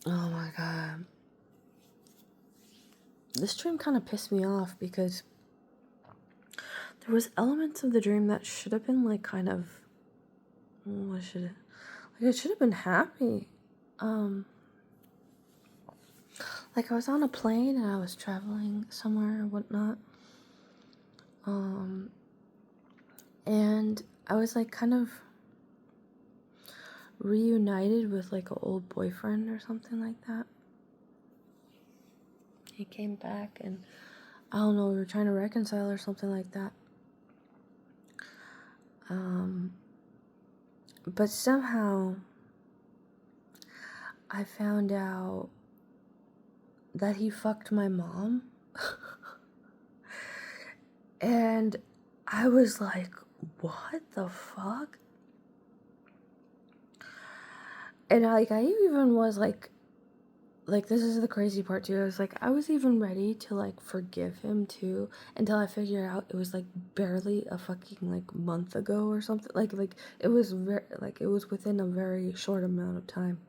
Oh my god. This dream kind of pissed me off because there was elements of the dream that should have been like kind of, what should it, like it should have been happy. Like I was on a plane and I was traveling somewhere or whatnot. And I was like kind of reunited with like an old boyfriend or something like that. He came back and I don't know, we were trying to reconcile or something like that. But somehow I found out that he fucked my mom. And I was like, what the fuck? And I even was like, this is the crazy part too. I was like, I was even ready to like forgive him too, until I figured out it was like barely a fucking like month ago or something. Like it was it was within a very short amount of time.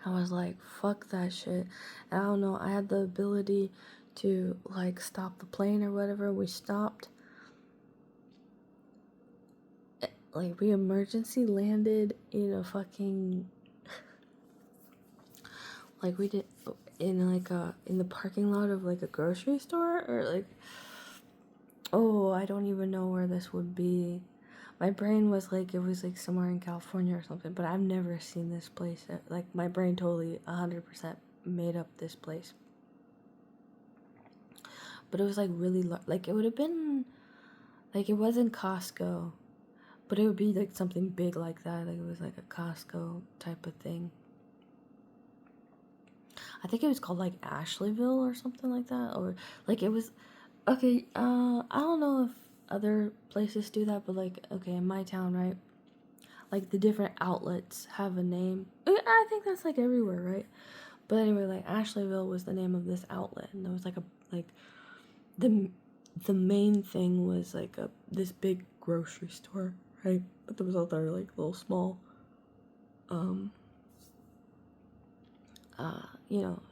I was like, fuck that shit. And I don't know, I had the ability to like stop the plane or whatever. We stopped. Like we emergency landed in a fucking like we did in like in the parking lot of like a grocery store, or like, oh, I don't even know where this would be. My brain was like, it was like somewhere in California or something, but I've never seen this place. Like my brain totally 100% made up this place. But it was like really like it would have been like, it wasn't Costco, but it would be like something big like that. Like it was like a Costco type of thing. I think it was called like Ashleyville or something like that, or like it was okay. I don't know if other places do that, but like, okay, in my town, right? Like the different outlets have a name. I think that's like everywhere, right? But anyway, like Ashleyville was the name of this outlet, and there was like the the main thing was like this big grocery store, right? But there was other like little small,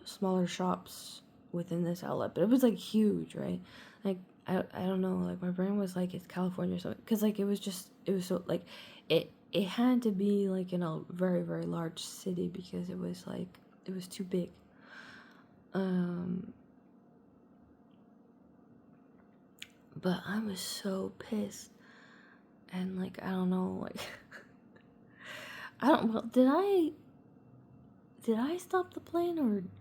smaller shops within this outlet, but it was like huge, right? Like I don't know, like my brain was like, it's California or something, because like it was so like it had to be like in a very very large city, because it was like it was too big. But I was so pissed, and like I don't know, like I don't, well, did I stop the plane,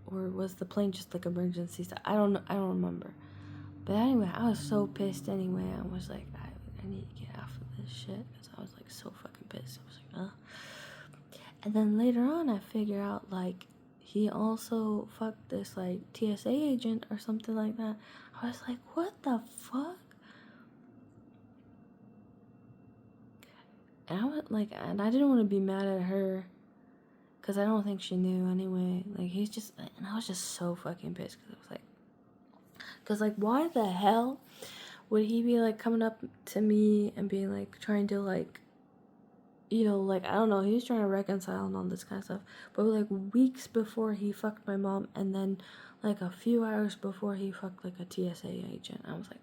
or was the plane just like emergency stuff? I don't know, I don't remember. But anyway, I was so pissed anyway. I was like, I need to get off of this shit, because I was like so fucking pissed. I was like, ugh. And then later on, I figure out like he also fucked this like TSA agent or something like that. I was like, what the fuck? And I was like, and I didn't want to be mad at her, because I don't think she knew anyway. Like he's just, and I was just so fucking pissed, because it was like, because like, why the hell would he be like coming up to me and being like trying to like, like, I don't know, he was trying to reconcile and all this kind of stuff. But like weeks before he fucked my mom, and then like a few hours before he fucked like a TSA agent. I was like,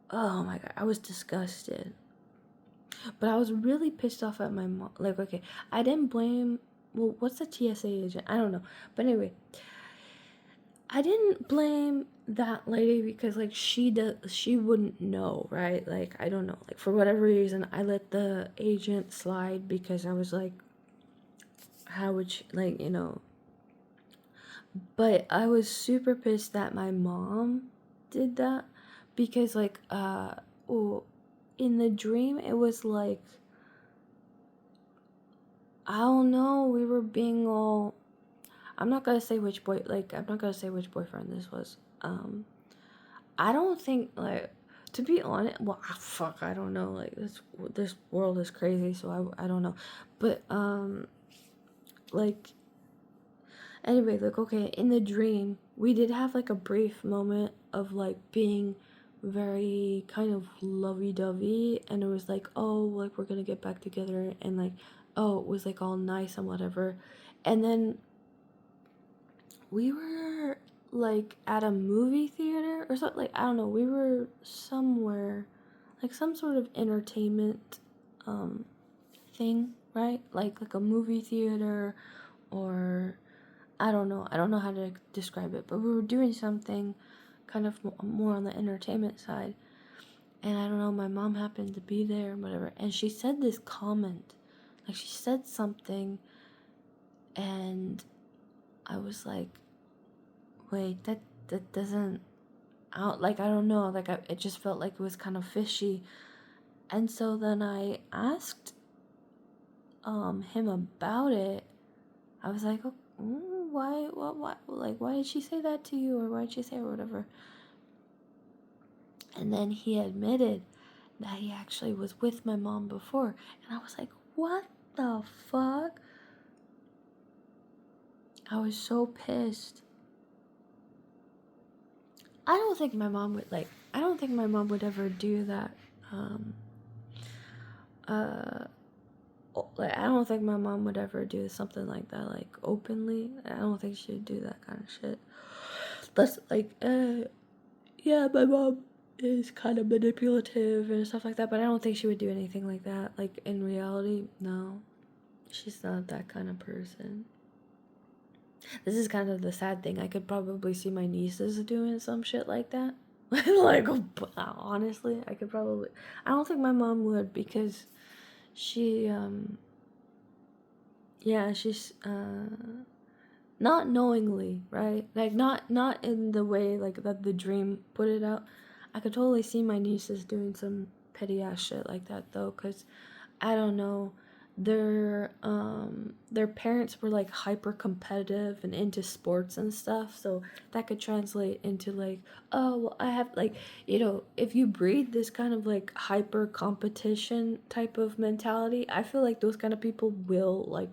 oh my god, I was disgusted. But I was really pissed off at my mom. Like, okay, I didn't blame, well, what's a TSA agent? I don't know. But anyway, I didn't blame that lady, because like she wouldn't know, right? Like I don't know, like for whatever reason I let the agent slide, because I was like, how would she, like, but I was super pissed that my mom did that, because like well, in the dream it was like, I don't know, we were being all, I'm not gonna say which boyfriend this was. I don't think, like, to be honest, well, fuck, I don't know, like, this world is crazy, so I don't know, but, like, anyway, like, okay, in the dream, we did have, like, a brief moment of, like, being very kind of lovey-dovey, and it was like, oh, like, we're gonna get back together, and, like, oh, it was, like, all nice and whatever, And then we were like at a movie theater or something, like I don't know, we were somewhere, like some sort of entertainment thing, right? Like a movie theater, or I don't know how to describe it, but we were doing something kind of more on the entertainment side. And I don't know, my mom happened to be there and whatever, and she said this comment, like she said something, and I was like, wait, that doesn't out, like I don't know, like it just felt like it was kind of fishy. And so then I asked him about it. I was like, oh, why, what, like why did she say that to you, or why did she say it, or whatever. And then he admitted that he actually was with my mom before, and I was like, what the fuck? I was so pissed. I don't think my mom would ever do that. Like I don't think my mom would ever do something like that, like openly. I don't think she would do that kind of shit. That's like, yeah, my mom is kind of manipulative and stuff like that, but I don't think she would do anything like that. Like in reality, no, she's not that kind of person. This is kind of the sad thing. I could probably see my nieces doing some shit like that. Like, honestly, I don't think my mom would, because she, yeah, she's, not knowingly, right? Like, not in the way, like, that the dream put it out. I could totally see my nieces doing some petty ass shit like that, though, because, I don't know, their parents were like hyper competitive and into sports and stuff, so that could translate into like, oh well, I have, like, you know, if you breed this kind of like hyper competition type of mentality, I feel like those kind of people will like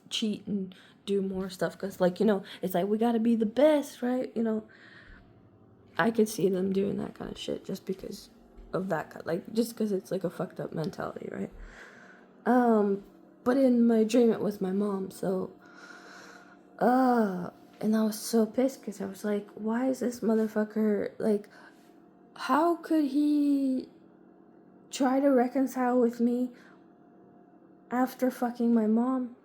cheat and do more stuff, because, like, you know, it's like we gotta be the best, right? You know, I could see them doing that kind of shit just because of that, like, just because it's like a fucked up mentality, right? But in my dream it was my mom, so, and I was so pissed, because I was like, why is this motherfucker, like, how could he try to reconcile with me after fucking my mom?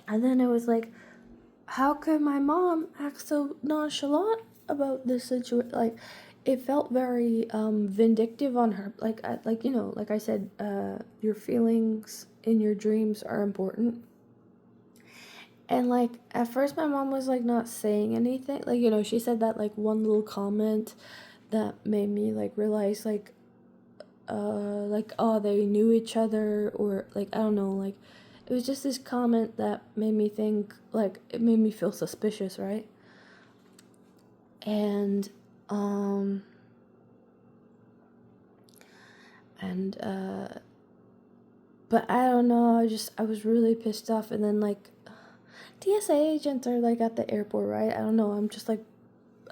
And then it was like, how could my mom act so nonchalant about this situation? Like, it felt very vindictive on her. Like, you know, like I said, your feelings in your dreams are important. And like at first, my mom was like not saying anything. Like, you know, she said that like one little comment that made me like realize like, oh, they knew each other, or like I don't know, like it was just this comment that made me think, like, it made me feel suspicious, right? And and but I don't know, I was really pissed off. And then like TSA agents are like at the airport, right? I don't know, I'm just like,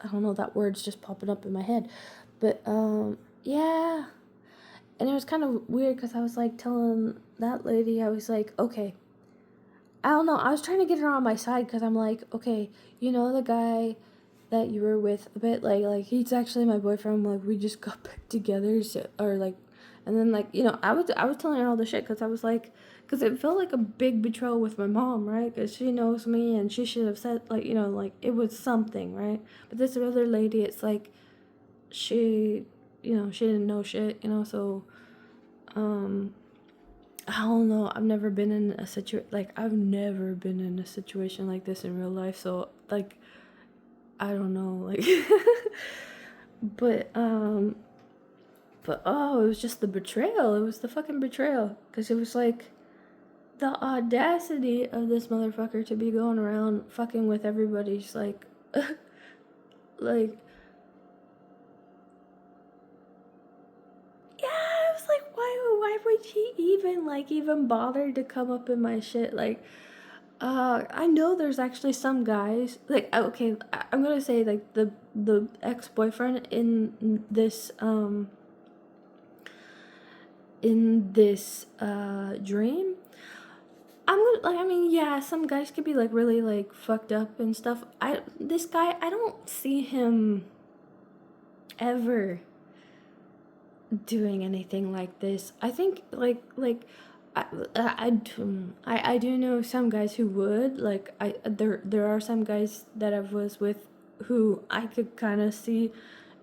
I don't know, that word's just popping up in my head. But yeah. And it was kind of weird, because I was like telling that lady, I was like, okay, I don't know, I was trying to get her on my side, because I'm like, okay, you know the guy that you were with a bit, like he's actually my boyfriend, like we just got back together, so, or like, and then like, you know, I was telling her all the shit, because I was like, because it felt like a big betrayal with my mom, right? Because she knows me, and she should have said, like, you know, like it was something, right? But this other lady, it's like, she, you know, she didn't know shit, you know, so, I don't know, I've never been in a situation like this in real life, so, like, I don't know, like, but oh, it was just the betrayal, it was the fucking betrayal, because it was like, the audacity of this motherfucker to be going around fucking with everybody's, like, like, yeah, I was like, why would he even bother to come up in my shit, like, I know there's actually some guys, like, okay, I'm gonna say, like, the ex-boyfriend in this dream, like, I mean, yeah, some guys could be, like, really, like, fucked up and stuff. This guy, I don't see him ever doing anything like this. I think, I, I do know some guys who would, like, there are some guys that I was with who I could kind of see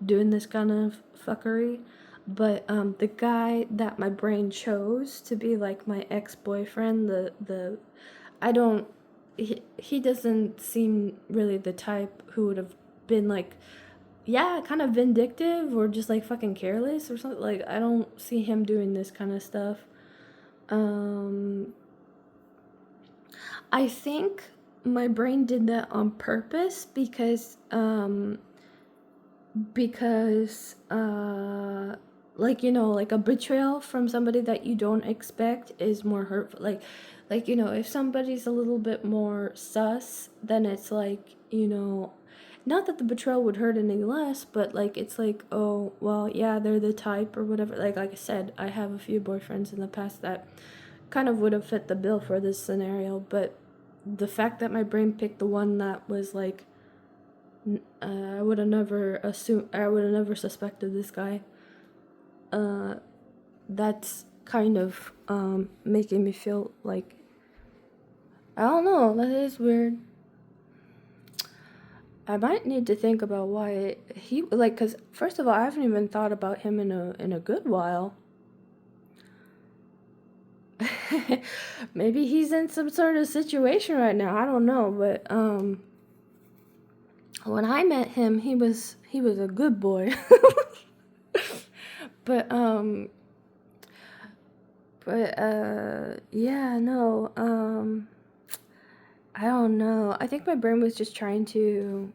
doing this kind of fuckery. But the guy that my brain chose to be like my ex-boyfriend, I don't, he doesn't seem really the type who would have been like, yeah, kind of vindictive or just like fucking careless or something. Like, I don't see him doing this kind of stuff. I think my brain did that on purpose because like, you know, like a betrayal from somebody that you don't expect is more hurtful. Like, you know, if somebody's a little bit more sus, then it's like, you know, not that the betrayal would hurt any less, but like, it's like, oh, well, yeah, they're the type or whatever. Like I said, I have a few boyfriends in the past that kind of would have fit the bill for this scenario, but the fact that my brain picked the one that was like, I would have never suspected this guy. That's kind of making me feel like, I don't know, that is weird. I might need to think about why he, like, because first of all, I haven't even thought about him in a good while. Maybe he's in some sort of situation right now, I don't know, but when I met him, he was a good boy. But yeah, no, I don't know. I think my brain was just trying to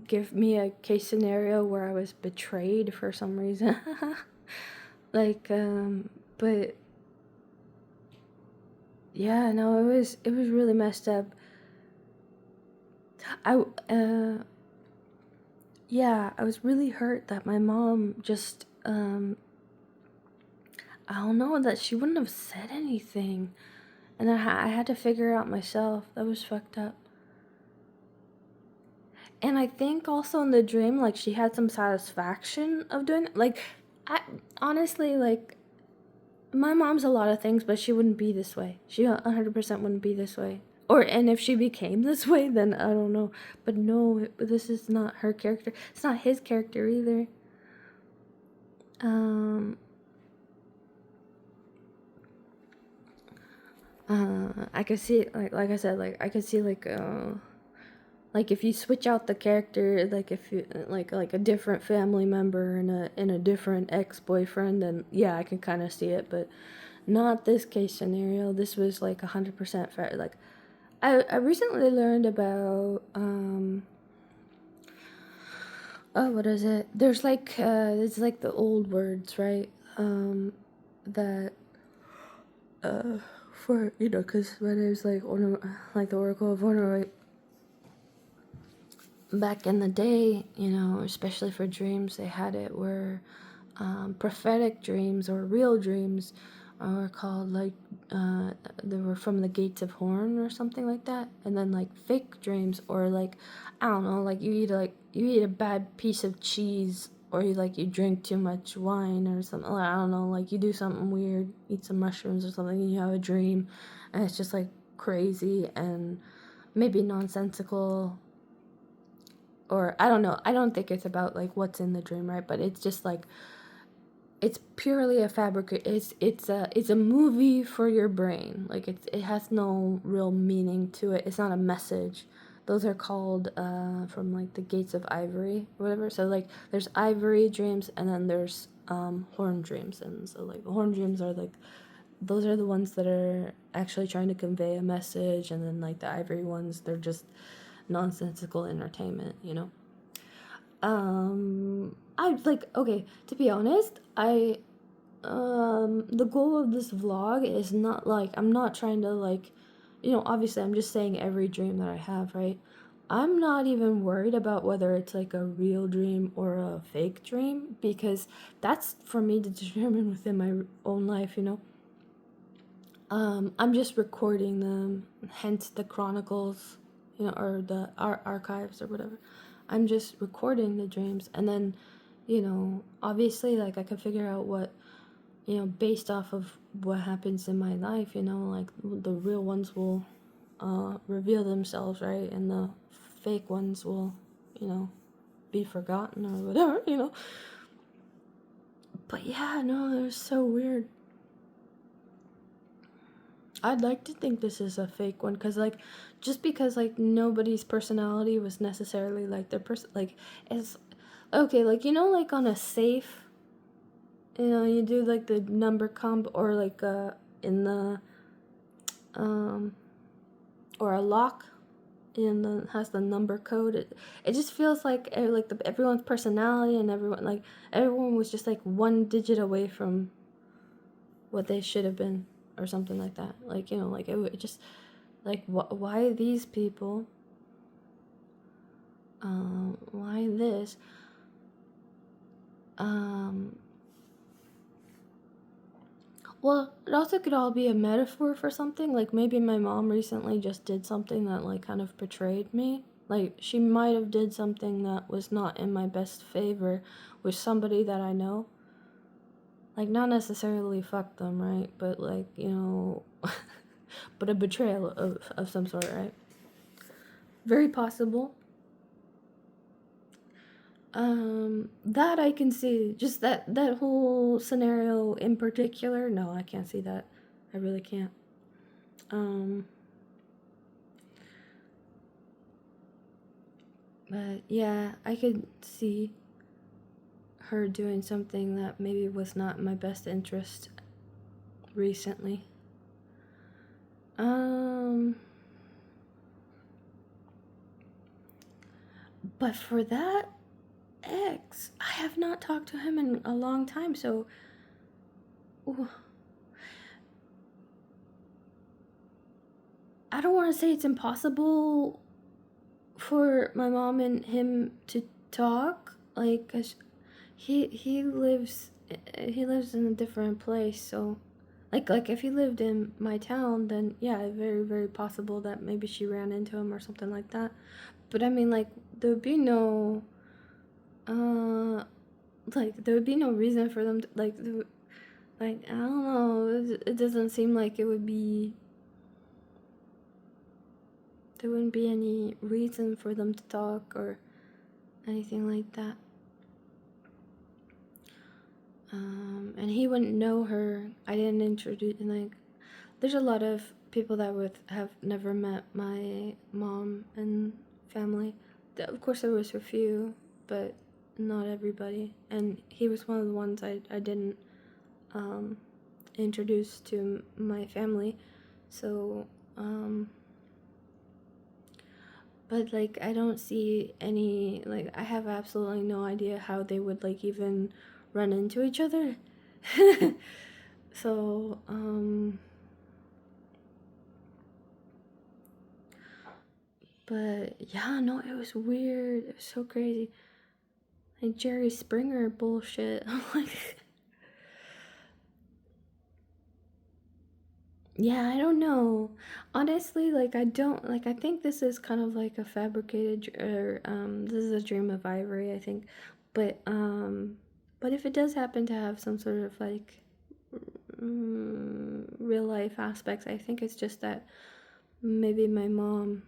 give me a case scenario where I was betrayed for some reason. Like, but yeah, no, it was really messed up. Yeah, I was really hurt that my mom just, I don't know, that she wouldn't have said anything. And I had to figure it out myself. That was fucked up. And I think also in the dream, like, she had some satisfaction of doing it. Like, I honestly, like, my mom's a lot of things, but she wouldn't be this way. She 100% wouldn't be this way. And if she became this way, then I don't know. But no, this is not her character. It's not his character either. I could see, like I said, like, I could see, like if you switch out the character, like if you like a different family member and a different ex-boyfriend, then yeah, I can kind of see it, but not this case scenario. This was like 100% fair. Like, I recently learned about oh, what is it? There's like it's like the old words, right? That for, you know, because my name's like like the Oracle of Honor, right? Back in the day, you know, especially for dreams, they had it where prophetic dreams or real dreams are called, like, they were from the gates of horn or something like that. And then like fake dreams, or like, I don't know, like you eat a bad piece of cheese, or you drink too much wine or something. I don't know, like you do something weird, eat some mushrooms or something, and you have a dream, and it's just like crazy and maybe nonsensical. Or I don't know. I don't think it's about like what's in the dream, right? But it's just like, it's purely a fabric. It's a movie for your brain. Like, it has no real meaning to it. It's not a message. Those are called from like the gates of ivory or whatever. So like there's ivory dreams, and then there's horn dreams. And so like the horn dreams are like, those are the ones that are actually trying to convey a message, and then like the ivory ones, they're just nonsensical entertainment, you know. I like, okay, to be honest, the goal of this vlog is not like, I'm not trying to like, you know, obviously I'm just saying every dream that I have, right? I'm not even worried about whether it's like a real dream or a fake dream, because that's for me to determine within my own life, you know. I'm just recording them, hence the chronicles, or the archives or whatever. I'm just recording the dreams, and then, obviously, like, I can figure out what, based off of what happens in my life, like, the real ones will reveal themselves, right, and the fake ones will, be forgotten or whatever. But yeah, no, it was so weird. I'd like to think this is a fake one, because, like, just because, like, nobody's personality was necessarily, like, their person, like, it's, okay, like, like, on a safe, you do, like, the number comp, or, like, in the, or a lock, and then has the number code. It just feels like, everyone's personality, and everyone was just, like, one digit away from what they should have been, or something like that. Like, like, it just, like, why these people? Why this? Well, it also could all be a metaphor for something. Like, maybe my mom recently just did something that, like, kind of betrayed me. Like, she might have did something that was not in my best favor with somebody that I know. Like, not necessarily fuck them, right? But, like, but a betrayal of some sort, right? Very possible. That I can see. Just that whole scenario in particular, no, I can't see that. I really can't. But yeah, I could see her doing something that maybe was not in my best interest recently. But for that ex, I have not talked to him in a long time, so I don't want to say it's impossible for my mom and him to talk, like, 'cause he lives in a different place, so like if he lived in my town, then yeah, very, very possible that maybe she ran into him or something like that. But I mean, like, there would be no there would be no reason for them to, like, I don't know, it doesn't seem like it would be, there wouldn't be any reason for them to talk or anything like that. And he wouldn't know her. I didn't introduce, and, like, there's a lot of people that would have never met my mom and family. Of course, there was a few, but not everybody. And he was one of the ones I didn't introduce to my family. So, but, like, I don't see any, like, I have absolutely no idea how they would, like, even run into each other. So, but yeah, no, it was weird. It was so crazy. Like, Jerry Springer bullshit. I'm like, yeah, I don't know. Honestly, like, I don't, like, I think this is kind of like a fabricated, or, this is a dream of Ivory, I think. But if it does happen to have some sort of, like, real life aspects, I think it's just that maybe my mom,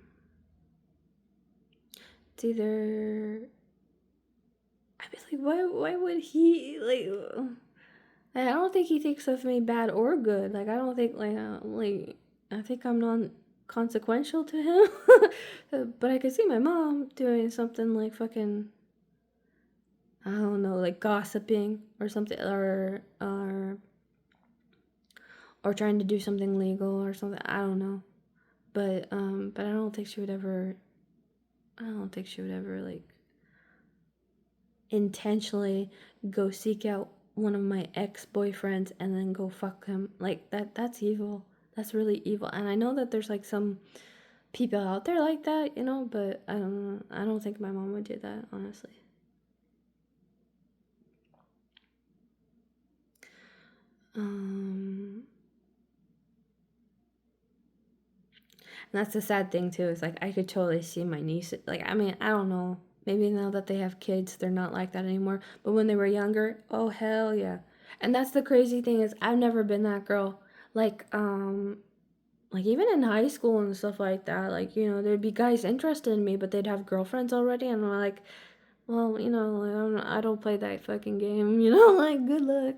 it's either, I was like, why would he, like, I don't think he thinks of me bad or good. Like, I don't think, like, I think I'm non-consequential to him. But I could see my mom doing something like fucking, I don't know, like gossiping or something, or trying to do something legal or something. I don't know. But I don't think she would ever, like, intentionally go seek out one of my ex-boyfriends and then go fuck him. Like, that's evil. That's really evil. And I know that there's, like, some people out there like that, but I don't think my mom would do that, honestly. that's the sad thing too. It's like I could totally see my niece. Like, I mean, I don't know. Maybe now that they have kids, they're not like that anymore. But when they were younger, oh hell yeah. And that's the crazy thing is I've never been that girl. Like even in high school and stuff like that, like, you know, there'd be guys interested in me, but they'd have girlfriends already, and I'm like, well, you know, like, I don't play that fucking game, you know, like, good luck.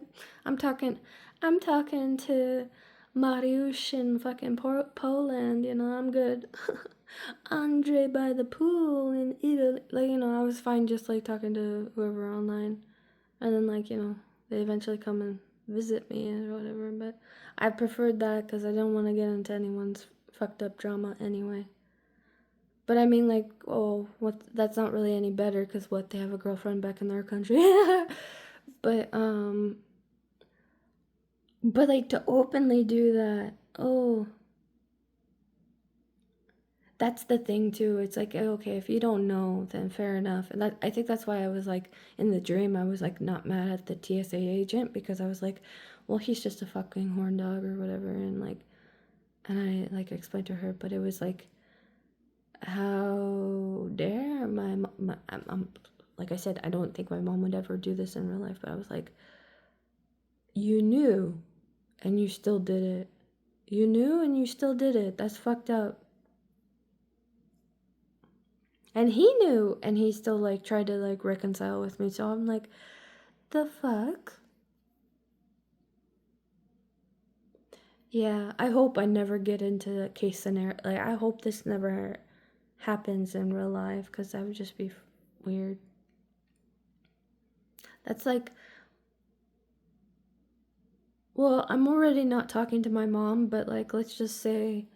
I'm talking, I'm talking to Mariusz in fucking Poland, you know, I'm good. Andre by the pool in Italy, like, you know, I was fine just, like, talking to whoever online, and then, like, you know, they eventually come and visit me or whatever, but I preferred that because I didn't want to get into anyone's fucked up drama anyway. But I mean, like, oh, what? That's not really any better because what? They have a girlfriend back in their country. but but like to openly do that, oh, that's the thing too. It's like, okay, if you don't know, then fair enough. And that I think that's why I was like in the dream, I was like not mad at the TSA agent because I was like, well, he's just a fucking horn dog or whatever, and like, and I like explained to her, but it was like, how dare my I'm like I said, I don't think my mom would ever do this in real life, but I was like, you knew and you still did it. You knew and you still did it. That's fucked up. And he knew and he still like tried to like reconcile with me. So I'm like, the fuck? Yeah, I hope I never get into the case scenario. Like, I hope this never happens in real life because that would just be weird. That's like, well, I'm already not talking to my mom, but like, let's just say,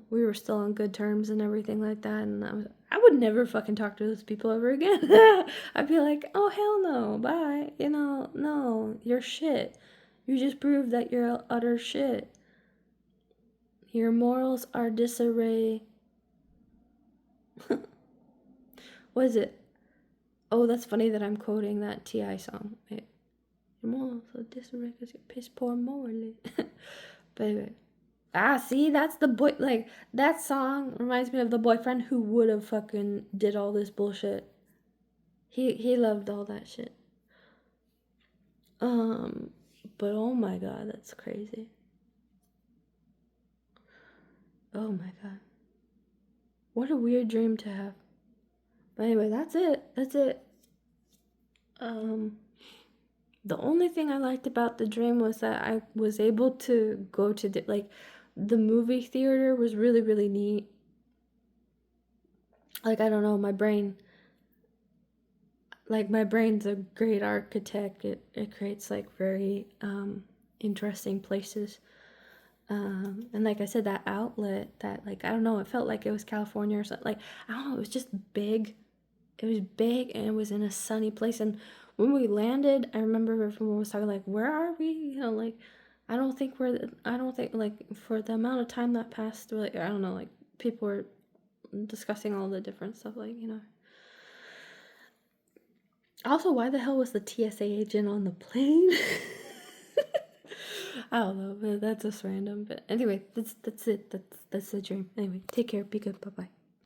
we were still on good terms and everything like that, and I would never fucking talk to those people ever again. I'd be like, oh hell no, bye. You know, no, you're shit. You just proved that you're utter shit. Your morals are disarray. What is it? Oh, that's funny that I'm quoting that T.I. song. Wait. Your morals are disarray because you're piss poor morally. But anyway. Ah, see, that's the boy. Like, that song reminds me of the boyfriend who would have fucking did all this bullshit. He loved all that shit. Um, but oh my god, that's crazy. Oh my god. What a weird dream to have. But anyway, that's it. That's it. Um, the only thing I liked about the dream was that I was able to go to the movie theater was really, really neat. Like, I don't know, my brain's a great architect. It creates like very interesting places. And like I said, that outlet that like I don't know, it felt like it was California or something. Like I don't know, it was just big. It was big and it was in a sunny place. And when we landed, I remember everyone was talking like, "Where are we?" You know, like I don't think like for the amount of time that passed, like I don't know, like people were discussing all the different stuff, like you know. Also, why the hell was the TSA agent on the plane? I don't know, but that's just random. But anyway, that's it. That's the dream. Anyway, take care. Be good. Bye bye.